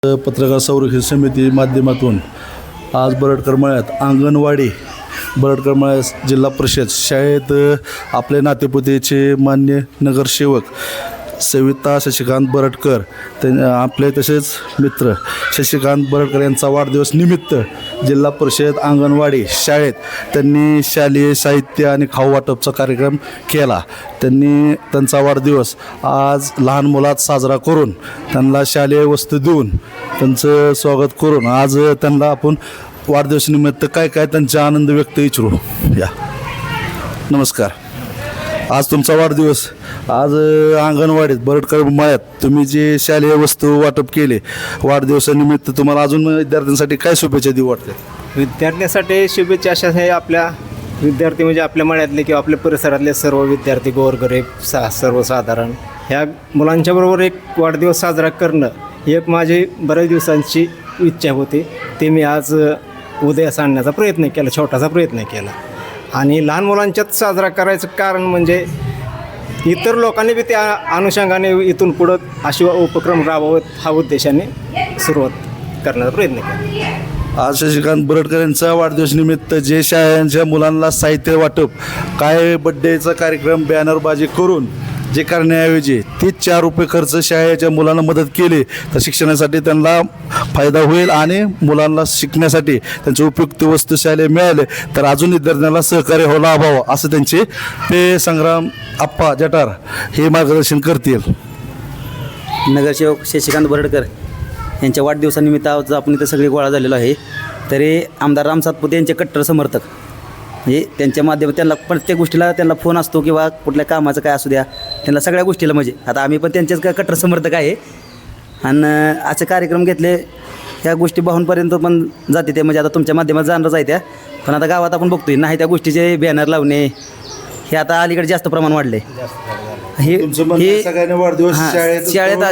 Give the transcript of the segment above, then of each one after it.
पत्रकार संरक्षण समिती माध्यमातून आज बरडकर मळ्यात अंगणवाडी बरडकर मळ्यात जिल्हा परिषद शाळेत आपले नातेपुतेचे मान्य नगरसेवक सविता शशिकांत बरडकर आपले तसेच मित्र शशिकांत बरडकर यांचा वाढदिवस निमित्त जिल्हा परिषद अंगणवाडी शाळेत त्यांनी शालेय साहित्य आणि खाऊ वाटपचा कार्यक्रम केला. त्यांनी त्यांचा वाढदिवस आज लहान मुलात साजरा करून त्यांना शालेय वस्तू देऊन त्यांचं स्वागत करून आज त्यांना आपण वाढदिवसानिमित्त काय त्यांचा आनंद व्यक्त इच्छू या. नमस्कार. आज तुमचा वाढदिवस, आज अंगणवाडीत बरडकर मळ्यात तुम्ही जे शालेय वस्तू वाटप केले वाढदिवसानिमित्त तुम्हाला अजून विद्यार्थ्यांसाठी काय शुभेच्छा देऊ वाटते? विद्यार्थ्यांसाठी शुभेच्छा अशा आहे, आपल्या विद्यार्थी म्हणजे आपल्या मळ्यातले किंवा आपल्या परिसरातले सर्व विद्यार्थी गोरगरीब सर्वसाधारण ह्या मुलांच्याबरोबर एक वाढदिवस साजरा करणं ही एक माझी बऱ्याच दिवसांची इच्छा होती. ते मी आज उदयास आणण्याचा प्रयत्न केला, छोटासा प्रयत्न केला. आणि लहान मुलांच्यात साजरा करायचं कारण म्हणजे इतर लोकांनी बी त्या अनुषंगाने इथून पुढं असे उपक्रम राबवत हा उद्देशाने सुरुवात करण्याचा प्रयत्न केला. आज शशिकांत बरडकर यांचा वाढदिवसानिमित्त जे शाळांच्या मुलांना साहित्य वाटप काय बड्डेचा कार्यक्रम बॅनरबाजी करून जे करण्याऐवजी 4 रुपये खर्च शाळेच्या मुलांना मदत केली तर शिक्षणासाठी त्यांना फायदा होईल आणि मुलांना शिकण्यासाठी त्यांचे उपयुक्त वस्तू शाळेत मिळाले तर अजून विद्यार्थ्यांना सहकार्य हो लाभावं असं त्यांचे ते संग्राम आप्पा जटार हे मार्गदर्शन करतील. नगरसेवक शशिकांत बरडकर यांच्या वाढदिवसानिमित्त आज आपण इथं सगळे गोळा झालेलो आहे. तरी आमदार राम सातपुते यांचे कट्टर समर्थक म्हणजे त्यांच्या माध्यमात त्यांना प्रत्येक गोष्टीला त्यांना फोन असतो किंवा कुठल्या कामाचं काय असू द्या त्यांना सगळ्या गोष्टीला म्हणजे आता आम्ही पण त्यांचेच काय कट्टर समर्थक आहे. आणि असे कार्यक्रम घेतले ह्या गोष्टी बाहूंपर्यंत पण जाते ते म्हणजे आता तुमच्या माध्यमात जाणारच आहे त्या, पण आता गावात आपण बघतोय नाही त्या गोष्टीचे बॅनर लावणे हे आता अलीकडे जास्त प्रमाण वाढले. हे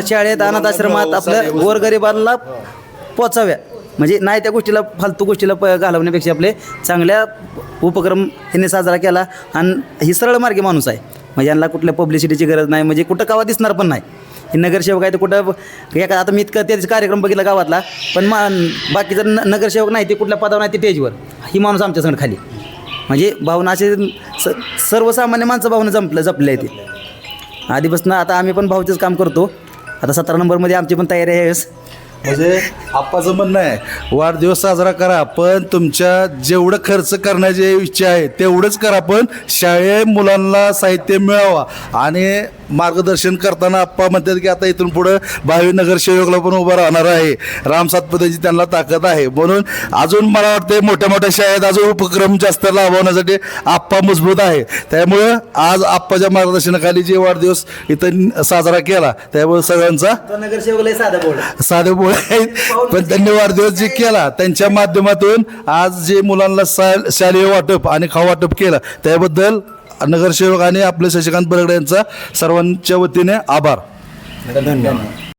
शाळेत अनाथ आश्रमात आपल्या गोरगरिबांना पोचाव्या म्हणजे नाही त्या गोष्टीला फालतू गोष्टीला घालवण्यापेक्षा आपले चांगल्या उपक्रम यांनी साजरा केला. आणि ही सरळ मार्गी माणूस आहे म्हणजे यांना कुठल्या पब्लिसिटीची गरज नाही, म्हणजे कुठं कावा दिसणार पण नाही. हे नगरसेवक आहे तर कुठं एका आता मी इतकं त्याचा कार्यक्रम बघितला गावातला, पण बाकीचं नगरसेवक नाही ते कुठल्या पदावर नाही ते स्टेजवर ही माणूस आमच्या संग खाली म्हणजे भावना असे सर्वसामान्य माणसं भावना जपले आहे ते आधीपासून. आता आम्ही पण भाऊचंच काम करतो. आता 17 नंबरमध्ये आमची पण तयारी आहे. म्हणजे आप्पाचं म्हणणं आहे वाढदिवस साजरा करा पण तुमच्या जेवढं खर्च करण्याची इच्छा आहे तेवढंच करा, पण शाळेत मुलांना साहित्य मिळावा. आणि मार्गदर्शन करताना आप्पा म्हणतात की आता इथून पुढं भावी नगरसेवकला पण उभं राहणार आहे. राम सातपुतेची त्यांना ताकद आहे म्हणून अजून मला वाटते मोठ्या मोठ्या शाळेत अजून उपक्रम जास्त लाभवण्यासाठी आप्पा मजबूत आहे. त्यामुळं आज आप्पाच्या मार्गदर्शनाखाली जे वाढदिवस इथं साजरा केला त्यामुळे सगळ्यांचा नगरसेवक साधे बोल पण त्यांनी वाढदिवस जे केला त्यांच्या माध्यमातून आज जे मुलांना शालेय वाटप आणि खाऊ वाटप केलं त्याबद्दल नगरसेवक आणि आपले शशिकांत बरडकर यांचा सर्वांच्या वतीने आभार. धन्यवाद.